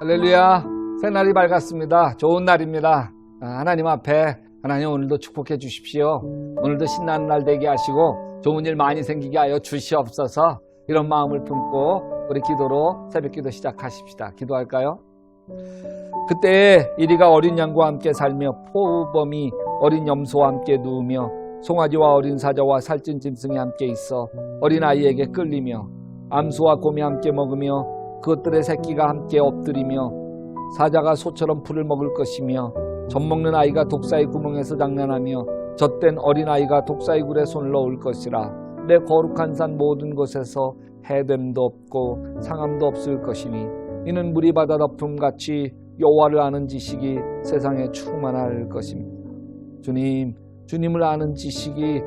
할렐루야. 새날이 밝았습니다. 좋은 날입니다. 하나님 앞에 하나님 오늘도 축복해 주십시오. 오늘도 신나는 날 되게 하시고 좋은 일 많이 생기게 하여 주시옵소서. 이런 마음을 품고 우리 기도로 새벽기도 시작하십시다. 기도할까요? 그때 이리가 어린 양과 함께 살며 포범이 어린 염소와 함께 누우며 송아지와 어린 사자와 살찐 짐승이 함께 있어 어린 아이에게 끌리며 암소와 곰이 함께 먹으며 그것들의 새끼가 함께 엎드리며 사자가 소처럼 풀을 먹을 것이며 젖먹는 아이가 독사의 구멍에서 장난하며 젖된 어린아이가 독사의 굴에 손을 넣을 것이라. 내 거룩한 산 모든 곳에서 해됨도 없고 상함도 없을 것이니 이는 물이 바다 덮음같이 여호와를 아는 지식이 세상에 충만할 것입니다. 주님을 아는 지식이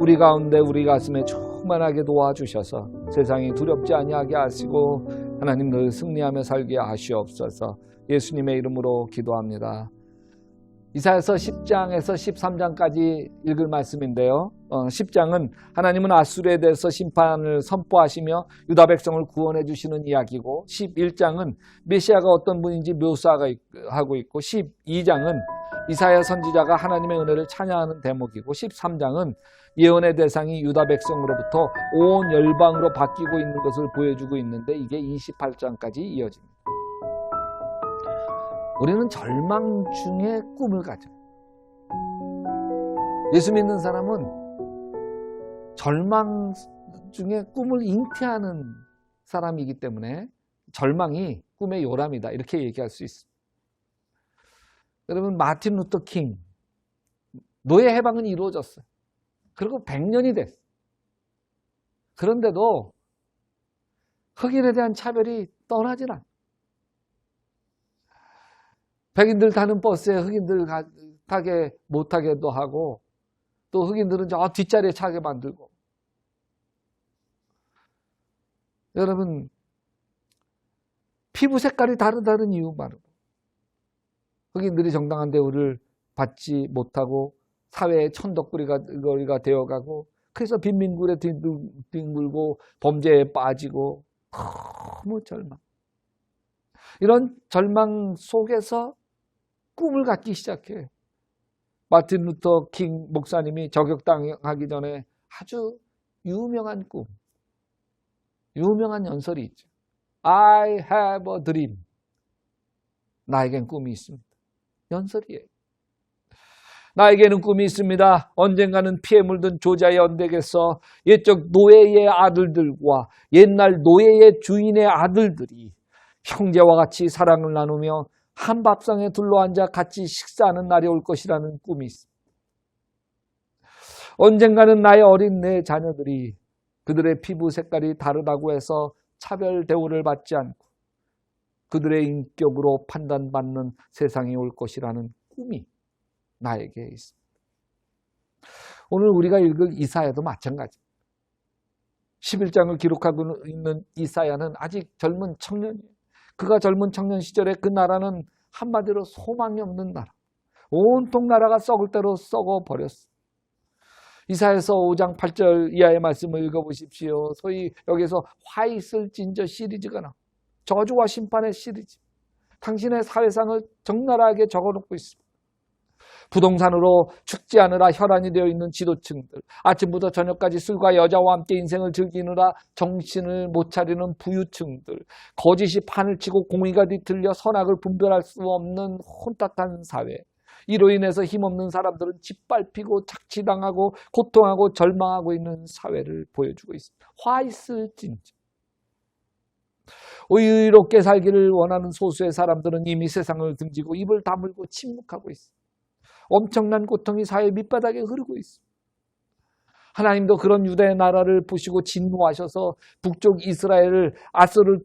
우리 가운데 우리 가슴에 충만하게 도와주셔서 세상이 두렵지 아니하게 하시고 하나님 늘 승리하며 살게 하시옵소서. 예수님의 이름으로 기도합니다. 이사야서 10장에서 13장까지 읽을 말씀인데요. 10장은 하나님은 아수르에 대해서 심판을 선포하시며 유다 백성을 구원해 주시는 이야기고, 11장은 메시아가 어떤 분인지 묘사하고 있고, 12장은 이사야 선지자가 하나님의 은혜를 찬양하는 대목이고, 13장은 예언의 대상이 유다 백성으로부터 온 열방으로 바뀌고 있는 것을 보여주고 있는데, 이게 28장까지 이어집니다. 우리는 절망 중에 꿈을 가져요. 예수 믿는 사람은 절망 중에 꿈을 잉태하는 사람이기 때문에 절망이 꿈의 요람이다, 이렇게 얘기할 수 있습니다. 여러분, 마틴 루터 킹, 노예 해방은 이루어졌어요. 그리고 100년이 됐어요. 그런데도 흑인에 대한 차별이 떠나질 않아요. 백인들 타는 버스에 흑인들 타게 못하게도 하고, 또 흑인들은 저 뒷자리에 차게 만들고. 여러분, 피부 색깔이 다르다는 이유 말이고, 흑인들이 정당한 대우를 받지 못하고 사회의 천덕거리가 되어가고, 그래서 빈민굴에 뒹굴고 범죄에 빠지고, 너무 절망. 이런 절망 속에서 꿈을 갖기 시작해요. 마틴 루터 킹 목사님이 저격당하기 전에 아주 유명한 꿈, 유명한 연설이 있죠. I have a dream. 나에겐 꿈이 있습니다. 연설이에요. 나에게는 꿈이 있습니다. 언젠가는 피에 물든 조자의 언덕에서 옛적 노예의 아들들과 옛날 노예의 주인의 아들들이 형제와 같이 사랑을 나누며 한 밥상에 둘러앉아 같이 식사하는 날이 올 것이라는 꿈이 있습니다. 언젠가는 나의 어린 내 자녀들이 그들의 피부 색깔이 다르다고 해서 차별 대우를 받지 않고 그들의 인격으로 판단받는 세상이 올 것이라는 꿈이 나에게 있습니다. 오늘 우리가 읽을 이사야도 마찬가지입니다. 11장을 기록하고 있는 이사야는 아직 젊은 청년이에요. 그가 젊은 청년 시절에 그 나라는 한마디로 소망이 없는 나라, 온통 나라가 썩을 대로 썩어버렸어. 이사야서 5장 8절 이하의 말씀을 읽어보십시오. 소위 여기서 화 있을 진저 시리즈가 나옵니다. 저주와 심판의 시리즈. 당신의 사회상을 적나라하게 적어놓고 있습니다. 부동산으로 죽지 않으라 혈안이 되어 있는 지도층들, 아침부터 저녁까지 술과 여자와 함께 인생을 즐기느라 정신을 못 차리는 부유층들, 거짓이 판을 치고 공의가 뒤틀려 선악을 분별할 수 없는 혼탁한 사회, 이로 인해서 힘없는 사람들은 짓밟히고 착취당하고 고통하고 절망하고 있는 사회를 보여주고 있습니다. 화 있을진저. 의롭게 살기를 원하는 소수의 사람들은 이미 세상을 등지고 입을 다물고 침묵하고 있습니다. 엄청난 고통이 사회 밑바닥에 흐르고 있습니다. 하나님도 그런 유다의 나라를 보시고 진노하셔서 북쪽 이스라엘을 아수르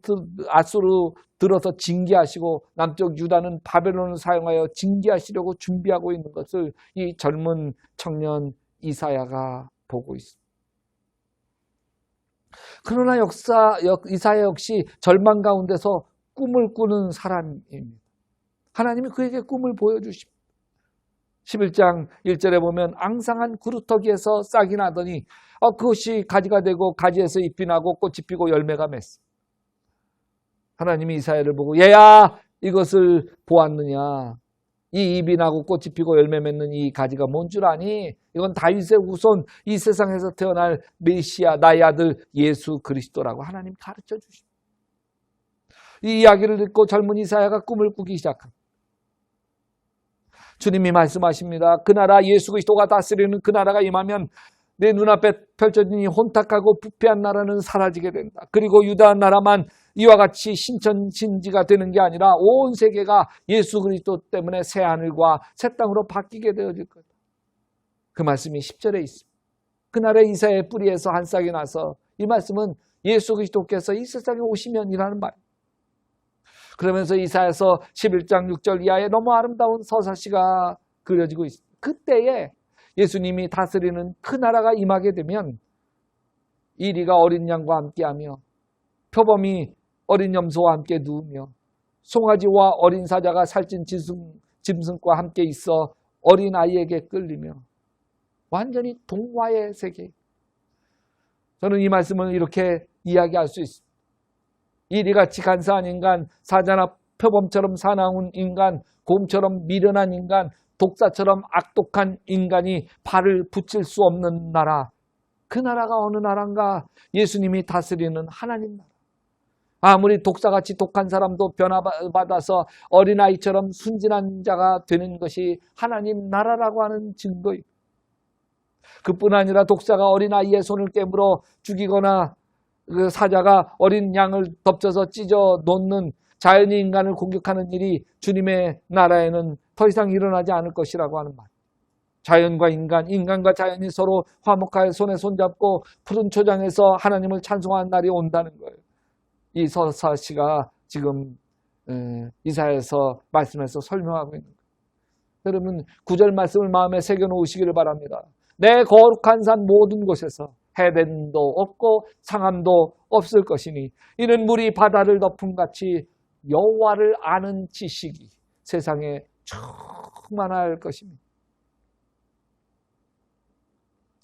들어서 징계하시고 남쪽 유다는 바벨론을 사용하여 징계하시려고 준비하고 있는 것을 이 젊은 청년 이사야가 보고 있습니다. 그러나 이사야 역시 절망 가운데서 꿈을 꾸는 사람입니다. 하나님이 그에게 꿈을 보여주십니다. 11장 1절에 보면 앙상한 구루터기에서 싹이 나더니 그것이 가지가 되고 가지에서 잎이 나고 꽃이 피고 열매가 맺어. 하나님이 이사야를 보고 얘야 이것을 보았느냐? 이 잎이 나고 꽃이 피고 열매 맺는 이 가지가 뭔 줄 아니? 이건 다윗의 후손, 이 세상에서 태어날 메시아, 나의 아들 예수 그리스도라고 하나님 가르쳐 주십니다. 이 이야기를 듣고 젊은 이사야가 꿈을 꾸기 시작합니다. 주님이 말씀하십니다. 그 나라, 예수 그리스도가 다스리는 그 나라가 임하면 내 눈앞에 펼쳐진 이 혼탁하고 부패한 나라는 사라지게 된다. 그리고 유다 나라만 이와 같이 신천진지가 되는 게 아니라 온 세계가 예수 그리스도 때문에 새 하늘과 새 땅으로 바뀌게 되어질 거다. 그 말씀이 10절에 있습니다. 그날의 이사야의 뿌리에서 한 싹이 나서, 이 말씀은 예수 그리스도께서 이 세상에 오시면이라는 말. 그러면서 이사야서 11장 6절 이하에 너무 아름다운 서사시가 그려지고 있습니다. 그때에 예수님이 다스리는 그 나라가 임하게 되면 이리가 어린 양과 함께하며 표범이 어린 염소와 함께 누우며 송아지와 어린 사자가 살찐 짐승과 함께 있어 어린 아이에게 끌리며, 완전히 동화의 세계. 저는 이 말씀을 이렇게 이야기할 수 있습니다. 이리같이 간사한 인간, 사자나 표범처럼 사나운 인간, 곰처럼 미련한 인간, 독사처럼 악독한 인간이 발을 붙일 수 없는 나라. 그 나라가 어느 나라인가? 예수님이 다스리는 하나님 나라. 아무리 독사같이 독한 사람도 변화받아서 어린아이처럼 순진한 자가 되는 것이 하나님 나라라고 하는 증거입니다. 그뿐 아니라 독사가 어린아이의 손을 깨물어 죽이거나 그 사자가 어린 양을 덮쳐서 찢어 놓는, 자연이 인간을 공격하는 일이 주님의 나라에는 더 이상 일어나지 않을 것이라고 하는 말. 자연과 인간, 인간과 자연이 서로 화목하여 손에 손잡고 푸른 초장에서 하나님을 찬송하는 날이 온다는 거예요. 이 서사시가 지금 이사야에서 말씀에서 설명하고 있는 거예요. 여러분 9절 말씀을 마음에 새겨놓으시기를 바랍니다. 내 거룩한 산 모든 곳에서 해변도 없고 상함도 없을 것이니 이는 물이 바다를 덮음 같이 여호와를 아는 지식이 세상에 충만할 것입니다.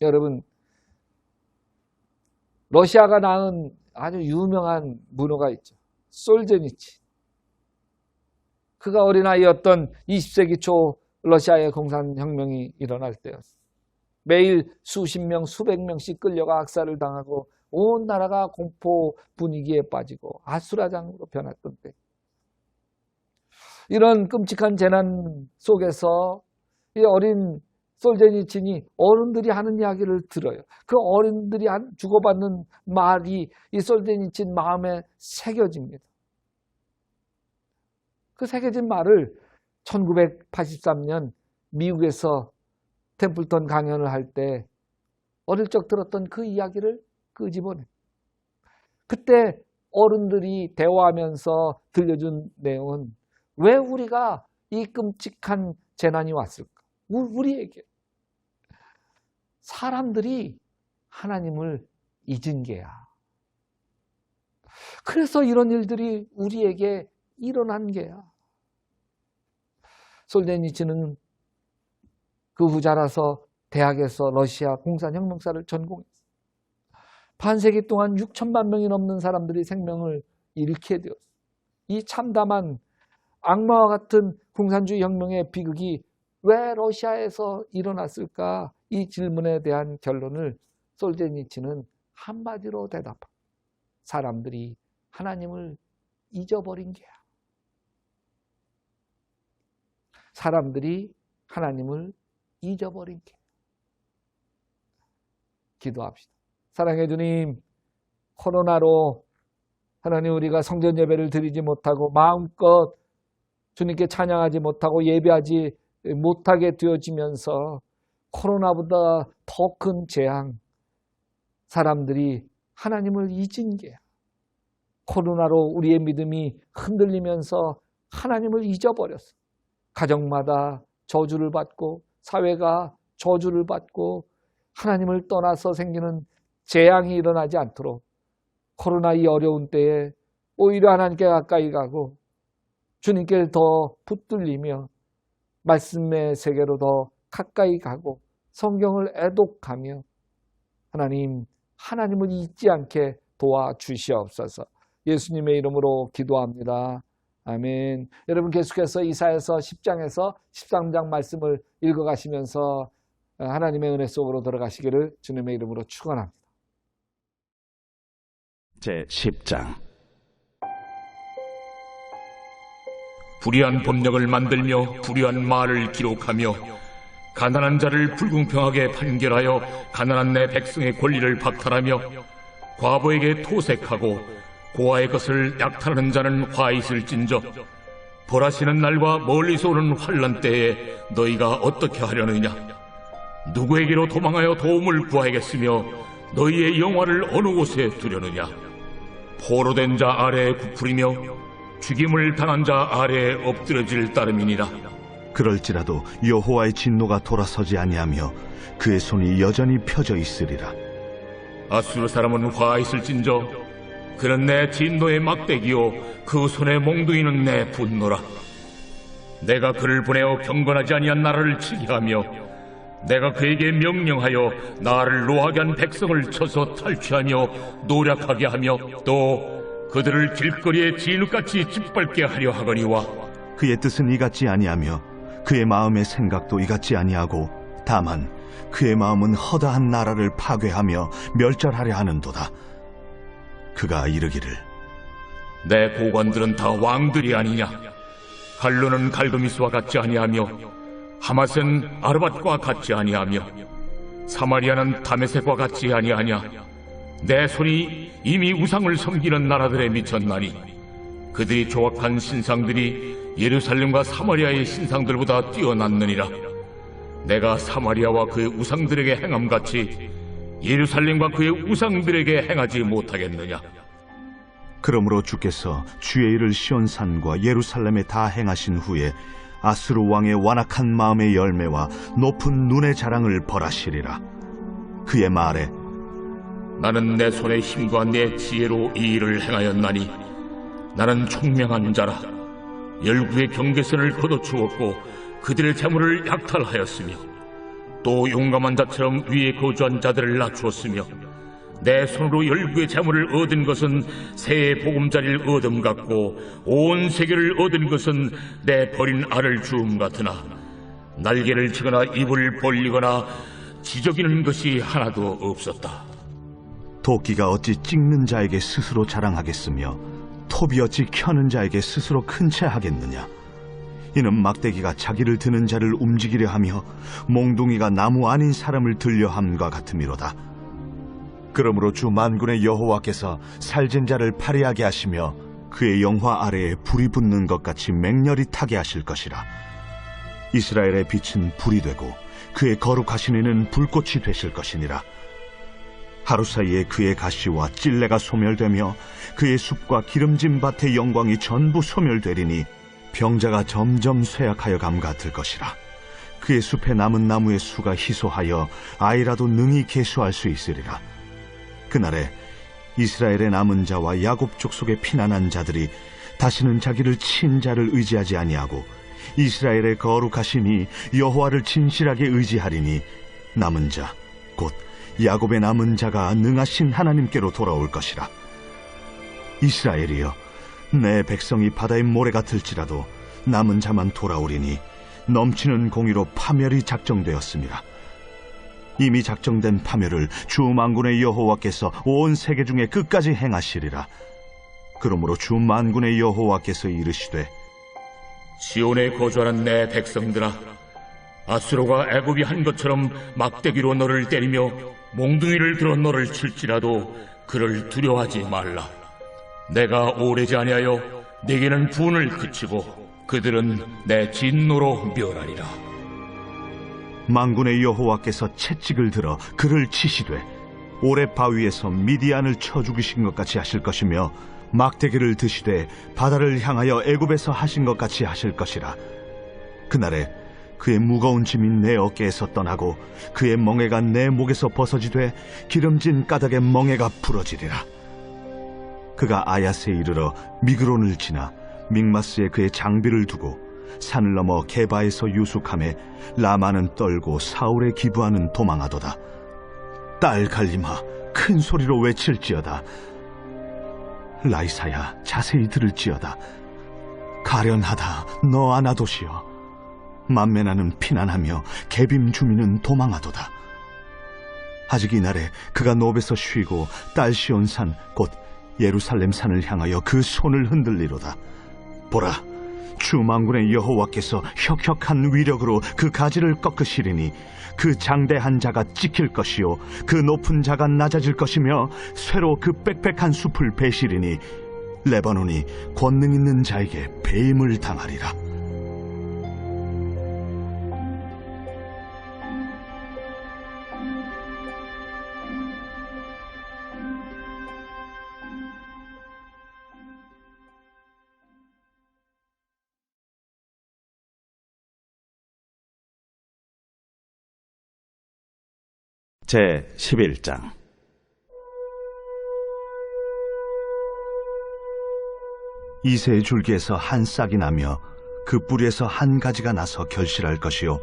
여러분, 러시아가 낳은 아주 유명한 문호가 있죠. 솔제니치. 그가 어린아이였던 20세기 초 러시아의 공산혁명이 일어날 때였습니다. 매일 수십 명, 수백 명씩 끌려가 학살을 당하고 온 나라가 공포 분위기에 빠지고 아수라장으로 변했던 때, 이런 끔찍한 재난 속에서 이 어린 솔제니친이 어른들이 하는 이야기를 들어요. 그 어른들이 주고받는 말이 이 솔제니친 마음에 새겨집니다. 그 새겨진 말을 1983년 미국에서 템플턴 강연을 할 때 어릴 적 들었던 그 이야기를 끄집어내. 그때 어른들이 대화하면서 들려준 내용은, 왜 우리가 이 끔찍한 재난이 왔을까? 우리에게. 사람들이 하나님을 잊은 게야. 그래서 이런 일들이 우리에게 일어난 게야. 솔제니치는 그 후 자라서 대학에서 러시아 공산혁명사를 전공했어요. 반세기 동안 6천만 명이 넘는 사람들이 생명을 잃게 되었어요. 이 참담한 악마와 같은 공산주의 혁명의 비극이 왜 러시아에서 일어났을까? 이 질문에 대한 결론을 솔제니치는 한마디로 대답합니다. 사람들이 하나님을 잊어버린 게야. 사람들이 하나님을 잊어버린 게. 기도합시다. 사랑해 주님, 코로나로 하나님 우리가 성전 예배를 드리지 못하고 마음껏 주님께 찬양하지 못하고 예배하지 못하게 되어지면서 코로나보다 더 큰 재앙, 사람들이 하나님을 잊은 게야. 코로나로 우리의 믿음이 흔들리면서 하나님을 잊어버렸어. 가정마다 저주를 받고 사회가 저주를 받고 하나님을 떠나서 생기는 재앙이 일어나지 않도록 코로나 이 어려운 때에 오히려 하나님께 가까이 가고 주님께 더 붙들리며 말씀의 세계로 더 가까이 가고 성경을 애독하며 하나님을 잊지 않게 도와주시옵소서. 예수님의 이름으로 기도합니다. 아멘. 여러분 계속해서 이사야서 10장에서 13장 말씀을 읽어가시면서 하나님의 은혜 속으로 들어가시기를 주님의 이름으로 축원합니다. 제10장. 불의한 법령을 만들며 불의한 말을 기록하며 가난한 자를 불공평하게 판결하여 가난한 내 백성의 권리를 박탈하며 과부에게 토색하고 고아의 것을 약탈하는 자는 화 있을진저 벌하시는 날과 멀리서 오는 환난 때에 너희가 어떻게 하려느냐? 누구에게로 도망하여 도움을 구하겠으며 너희의 영화를 어느 곳에 두려느냐? 포로된 자 아래에 굽으리며 죽임을 당한 자 아래에 엎드려질 따름이니라. 그럴지라도 여호와의 진노가 돌아서지 아니하며 그의 손이 여전히 펴져 있으리라. 아수르 사람은 화 있을진저 그는 내 진노의 막대기요 그 손의 몽둥이는 내 분노라. 내가 그를 보내어 경건하지 아니한 나라를 치게 하며 내가 그에게 명령하여 나를 노하게 한 백성을 쳐서 탈취하며 노략하게 하며 또 그들을 길거리에 진흙같이 짓밟게 하려 하거니와 그의 뜻은 이같지 아니하며 그의 마음의 생각도 이같지 아니하고 다만 그의 마음은 허다한 나라를 파괴하며 멸절하려 하는도다. 그가 이르기를 내 고관들은 다 왕들이 아니냐? 갈루는 갈그미스와 같지 아니하며 하맛은 아르밧과 같지 아니하며 사마리아는 다메섹과 같지 아니하냐? 내 손이 이미 우상을 섬기는 나라들에 미쳤나니 그들이 조각한 신상들이 예루살렘과 사마리아의 신상들보다 뛰어났느니라. 내가 사마리아와 그의 우상들에게 행함같이 예루살렘과 그의 우상들에게 행하지 못하겠느냐? 그러므로 주께서 주의 일을 시온산과 예루살렘에 다 행하신 후에 아수르 왕의 완악한 마음의 열매와 높은 눈의 자랑을 벌하시리라. 그의 말에 나는 내 손의 힘과 내 지혜로 이 일을 행하였나니 나는 총명한 자라. 열국의 경계선을 걷어추었고 그들의 재물을 약탈하였으며 또 용감한 자처럼 위에 거주한 자들을 낮추었으며 내 손으로 열국의 재물을 얻은 것은 새의 보금자리를 얻음 같고 온 세계를 얻은 것은 내 버린 알을 주움 같으나 날개를 치거나 입을 벌리거나 지저귀는 것이 하나도 없었다. 도끼가 어찌 찍는 자에게 스스로 자랑하겠으며 톱이 어찌 켜는 자에게 스스로 큰 채 하겠느냐? 이는 막대기가 자기를 드는 자를 움직이려 하며 몽둥이가 나무 아닌 사람을 들려 함과 같음이로다. 그러므로 주 만군의 여호와께서 살진 자를 파리하게 하시며 그의 영화 아래에 불이 붙는 것 같이 맹렬히 타게 하실 것이라. 이스라엘의 빛은 불이 되고 그의 거룩하신 이는 불꽃이 되실 것이니라. 하루 사이에 그의 가시와 찔레가 소멸되며 그의 숲과 기름진 밭의 영광이 전부 소멸되리니 병자가 점점 쇠약하여 감 같을 것이라. 그의 숲에 남은 나무의 수가 희소하여 아이라도 능히 계수할 수 있으리라. 그날에 이스라엘의 남은 자와 야곱 족속의 피난한 자들이 다시는 자기를 친 자를 의지하지 아니하고 이스라엘의 거룩하시니 여호와를 진실하게 의지하리니 남은 자 곧 야곱의 남은 자가 능하신 하나님께로 돌아올 것이라. 이스라엘이여, 내 백성이 바다의 모래 같을지라도 남은 자만 돌아오리니 넘치는 공의로 파멸이 작정되었습니다. 이미 작정된 파멸을 주 만군의 여호와께서 온 세계 중에 끝까지 행하시리라. 그러므로 주 만군의 여호와께서 이르시되 시온에 거주하는 내 백성들아, 아수르가 애굽이 한 것처럼 막대기로 너를 때리며 몽둥이를 들어 너를 칠지라도 그를 두려워하지 말라. 내가 오래지 아니하여 네게는 분을 그치고 그들은 내 진노로 멸하리라. 만군의 여호와께서 채찍을 들어 그를 치시되 오레 바위에서 미디안을 쳐 죽이신 것 같이 하실 것이며 막대기를 드시되 바다를 향하여 애굽에서 하신 것 같이 하실 것이라. 그날에 그의 무거운 짐이 내 어깨에서 떠나고 그의 멍에가 내 목에서 벗어지되 기름진 까닭의 멍에가 부러지리라. 그가 아야스에 이르러 미그론을 지나 믹마스에 그의 장비를 두고 산을 넘어 게바에서 유숙하며 라마는 떨고 사울의 기브아는 도망하도다. 딸 갈림아, 큰 소리로 외칠지어다. 라이사야, 자세히 들을지어다. 가련하다 너 아나도시여. 만메나는 피난하며 개빔 주민은 도망하도다. 아직 이날에 그가 노베서 쉬고 딸시온산 곧 예루살렘 산을 향하여 그 손을 흔들리로다. 보라, 주 만군의 여호와께서 혁혁한 위력으로 그 가지를 꺾으시리니 그 장대한 자가 찍힐 것이요 그 높은 자가 낮아질 것이며 쇠로 그 빽빽한 숲을 베시리니 레바논이 권능 있는 자에게 배임을 당하리라. 제 11장. 이새의 줄기에서 한 싹이 나며 그 뿌리에서 한 가지가 나서 결실할 것이요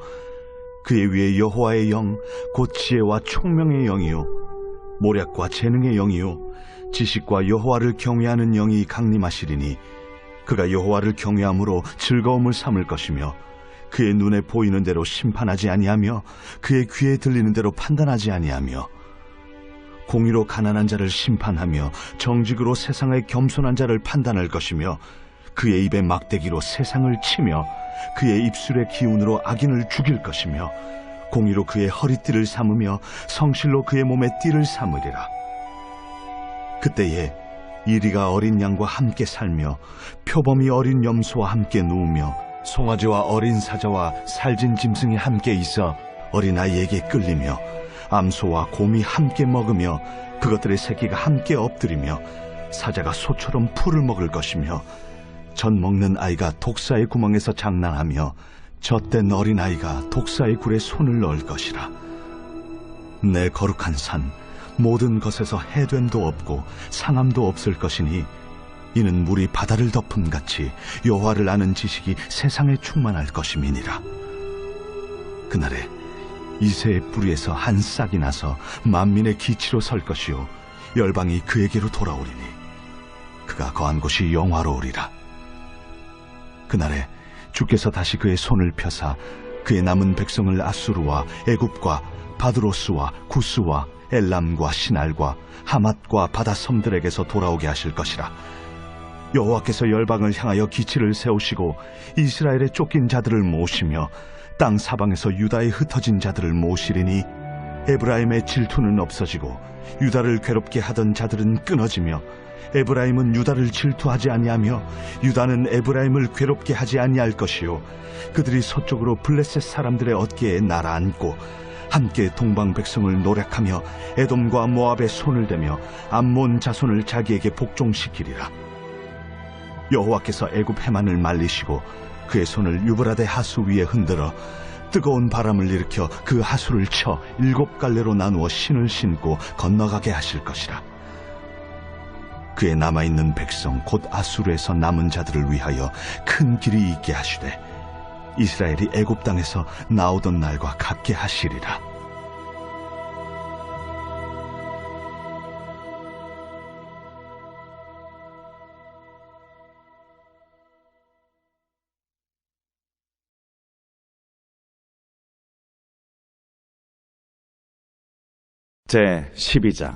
그의 위에 여호와의 영 곧 지혜와 총명의 영이요 모략과 재능의 영이요 지식과 여호와를 경외하는 영이 강림하시리니 그가 여호와를 경외함으로 즐거움을 삼을 것이며 그의 눈에 보이는 대로 심판하지 아니하며 그의 귀에 들리는 대로 판단하지 아니하며 공의로 가난한 자를 심판하며 정직으로 세상의 겸손한 자를 판단할 것이며 그의 입에 막대기로 세상을 치며 그의 입술의 기운으로 악인을 죽일 것이며 공의로 그의 허리띠를 삼으며 성실로 그의 몸에 띠를 삼으리라. 그때에 이리가 어린 양과 함께 살며 표범이 어린 염소와 함께 누우며 송아지와 어린 사자와 살진 짐승이 함께 있어 어린아이에게 끌리며 암소와 곰이 함께 먹으며 그것들의 새끼가 함께 엎드리며 사자가 소처럼 풀을 먹을 것이며 젖 먹는 아이가 독사의 구멍에서 장난하며 젖된 어린아이가 독사의 굴에 손을 넣을 것이라. 내 거룩한 산 모든 것에서 해됨도 없고 상함도 없을 것이니 이는 물이 바다를 덮음같이 여호와를 아는 지식이 세상에 충만할 것임이니라. 그날에 이새의 뿌리에서 한 싹이 나서 만민의 기치로 설 것이요 열방이 그에게로 돌아오리니 그가 거한 곳이 영화로우리라. 그날에 주께서 다시 그의 손을 펴사 그의 남은 백성을 아수르와 애굽과 바드로스와 구스와 엘람과 시날과 하맛과 바다 섬들에게서 돌아오게 하실 것이라. 여호와께서 열방을 향하여 기치를 세우시고 이스라엘의 쫓긴 자들을 모시며 땅 사방에서 유다에 흩어진 자들을 모시리니 에브라임의 질투는 없어지고 유다를 괴롭게 하던 자들은 끊어지며 에브라임은 유다를 질투하지 아니하며 유다는 에브라임을 괴롭게 하지 아니할 것이요 그들이 서쪽으로 블레셋 사람들의 어깨에 날아앉고 함께 동방 백성을 노력하며 에돔과 모압의 손을 대며 암몬 자손을 자기에게 복종시키리라. 여호와께서 애굽 해만을 말리시고 그의 손을 유브라데 하수 위에 흔들어 뜨거운 바람을 일으켜 그 하수를 쳐 7갈래로 나누어 신을 신고 건너가게 하실 것이라. 그의 남아있는 백성 곧 아수르에서 남은 자들을 위하여 큰 길이 있게 하시되 이스라엘이 애굽 땅에서 나오던 날과 같게 하시리라. 제 12장.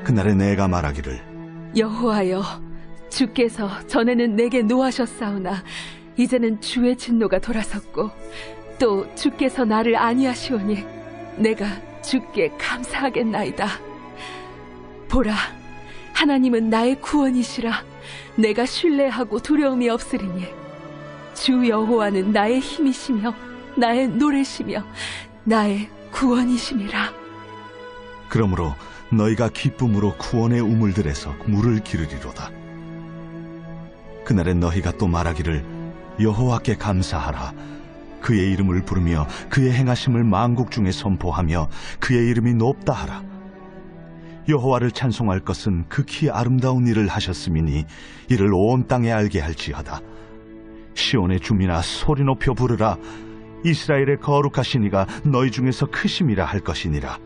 그날에 내가 말하기를 여호와여, 주께서 전에는 내게 노하셨사오나 이제는 주의 진노가 돌아섰고 또 주께서 나를 아니하시오니 내가 주께 감사하겠나이다. 보라, 하나님은 나의 구원이시라. 내가 신뢰하고 두려움이 없으리니 주 여호와는 나의 힘이시며 나의 노래시며 나의 구원이심이라. 그러므로 너희가 기쁨으로 구원의 우물들에서 물을 기르리로다. 그날엔 너희가 또 말하기를 여호와께 감사하라. 그의 이름을 부르며 그의 행하심을 만국 중에 선포하며 그의 이름이 높다 하라. 여호와를 찬송할 것은 극히 아름다운 일을 하셨음이니 이를 온 땅에 알게 할지어다. 시온의 주민아 소리 높여 부르라. 이스라엘의 거룩하신 이가 너희 중에서 크심이라 할 것이니라.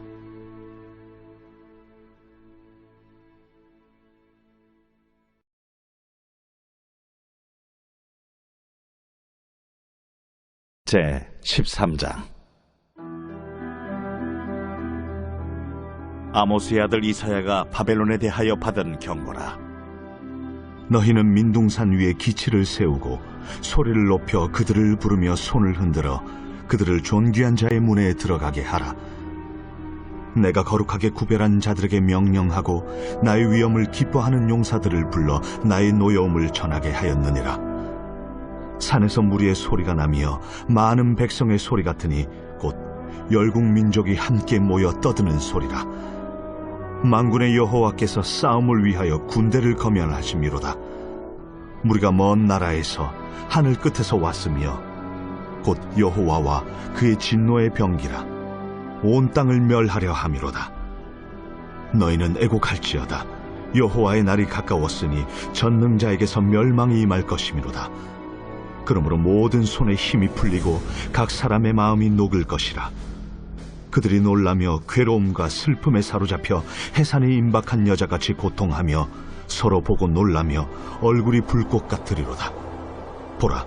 제 13장. 아모스의 아들 이사야가 바벨론에 대하여 받은 경고라. 너희는 민둥산 위에 기치를 세우고 소리를 높여 그들을 부르며 손을 흔들어 그들을 존귀한 자의 문에 들어가게 하라. 내가 거룩하게 구별한 자들에게 명령하고 나의 위엄을 기뻐하는 용사들을 불러 나의 노여움을 전하게 하였느니라. 산에서 무리의 소리가 나며 많은 백성의 소리 같으니 곧 열국 민족이 함께 모여 떠드는 소리라. 만군의 여호와께서 싸움을 위하여 군대를 거면하심이로다. 무리가 먼 나라에서 하늘 끝에서 왔으며 곧 여호와와 그의 진노의 병기라. 온 땅을 멸하려 함이로다. 너희는 애곡할지어다. 여호와의 날이 가까웠으니 전능자에게서 멸망이 임할 것이미로다. 그러므로 모든 손에 힘이 풀리고 각 사람의 마음이 녹을 것이라. 그들이 놀라며 괴로움과 슬픔에 사로잡혀 해산에 임박한 여자같이 고통하며 서로 보고 놀라며 얼굴이 불꽃 같으리로다. 보라,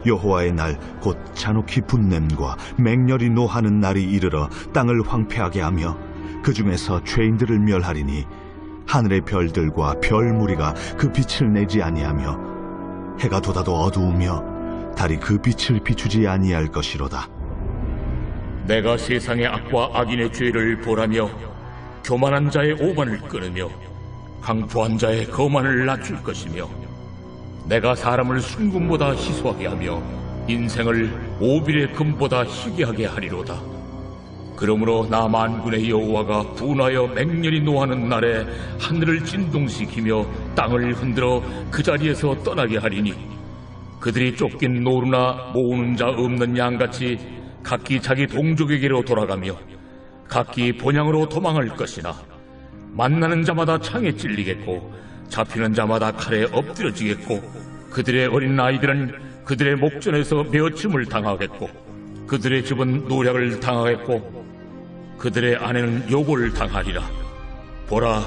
여호와의 날 곧 잔혹히 분냄과 맹렬히 노하는 날이 이르러 땅을 황폐하게 하며 그 중에서 죄인들을 멸하리니 하늘의 별들과 별 무리가 그 빛을 내지 아니하며 해가 돋아도 어두우며 달이 그 빛을 비추지 아니할 것이로다. 내가 세상의 악과 악인의 죄를 보라며 교만한 자의 오만을 끊으며 강포한 자의 거만을 낮출 것이며 내가 사람을 순금보다 희소하게 하며 인생을 오빌의 금보다 희귀하게 하리로다. 그러므로 나 만군의 여호와가 분하여 맹렬히 노하는 날에 하늘을 진동시키며 땅을 흔들어 그 자리에서 떠나게 하리니 그들이 쫓긴 노루나 모으는 자 없는 양같이 각기 자기 동족에게로 돌아가며 각기 본향으로 도망할 것이나 만나는 자마다 창에 찔리겠고 잡히는 자마다 칼에 엎드려지겠고 그들의 어린 아이들은 그들의 목전에서 메어침을 당하겠고 그들의 집은 노략을 당하겠고 그들의 아내는 요고를 당하리라. 보라,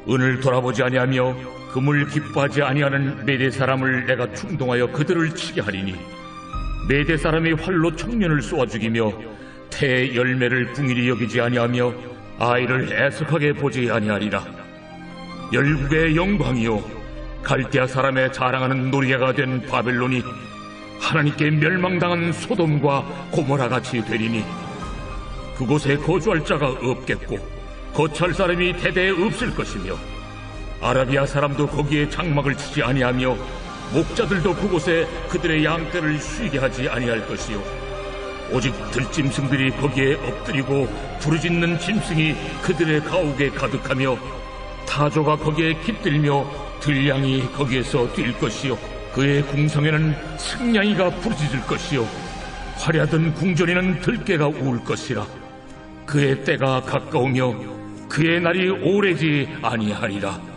은을 돌아보지 아니하며 금을 기뻐하지 아니하는 메대 사람을 내가 충동하여 그들을 치게 하리니 메대 사람이 활로 청년을 쏘아 죽이며 태의 열매를 궁일이 여기지 아니하며 아이를 애석하게 보지 아니하리라. 열국의 영광이요 갈대아 사람의 자랑하는 노리개가 된 바벨론이 하나님께 멸망당한 소돔과 고모라 같이 되리니 그곳에 거주할 자가 없겠고 거처할 사람이 대대에 없을 것이며 아라비아 사람도 거기에 장막을 치지 아니하며 목자들도 그곳에 그들의 양떼를 쉬게 하지 아니할 것이요 오직 들짐승들이 거기에 엎드리고 부르짖는 짐승이 그들의 가옥에 가득하며 타조가 거기에 깃들며 들량이 거기에서 뛸 것이요 그의 궁성에는 승냥이가 부르짖을 것이요 화려하던 궁전에는 들깨가 울 것이라. 그의 때가 가까우며 그의 날이 오래지 아니하리라.